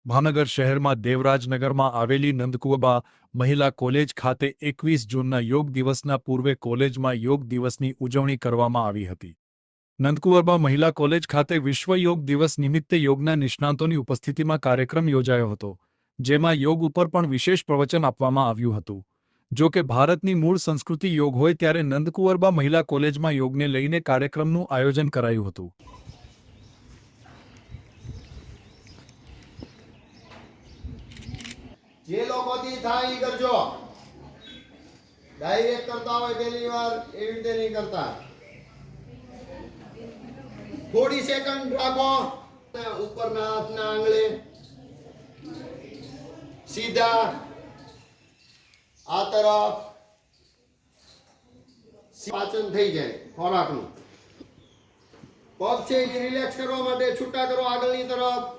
ભાવનગર શહેરમાં દેવરાજનગરમાં આવેલી નંદકુવરબા મહિલા કોલેજ ખાતે 21 જૂનના યોગ દિવસના પૂર્વે કોલેજમાં યોગ દિવસની ઉજવણી કરવામાં આવી હતી. નંદકુવરબા મહિલા કોલેજ ખાતે વિશ્વ યોગ દિવસ નિમિત્તે યોગના નિષ્ણાતોની ઉપસ્થિતિમાં કાર્યક્રમ યોજાયો હતો, જેમાં યોગ ઉપર પણ વિશેષ પ્રવચન આપવામાં આવ્યું હતું. જો કે ભારતની મૂળ સંસ્કૃતિ યોગ હોય ત્યારે નંદકુવરબા મહિલા કોલેજમાં યોગને લઈને કાર્યક્રમનું આયોજન કરાયું હતું. જે લોકોથી થાય ઈ કરજો. ડાયરેક્ટ કરતા હોય પહેલી વાર એવી રીતે નહીં કરતા. થોડી સેકન્ડ રાખો. ઉપરના હાથના આંગળે સીધા આ તરફ પાચન થઈ જાય ખોરાકનું. પગ છે એ રિલેક્સ કરવા માટે છૂટા કરો આગળની તરફ.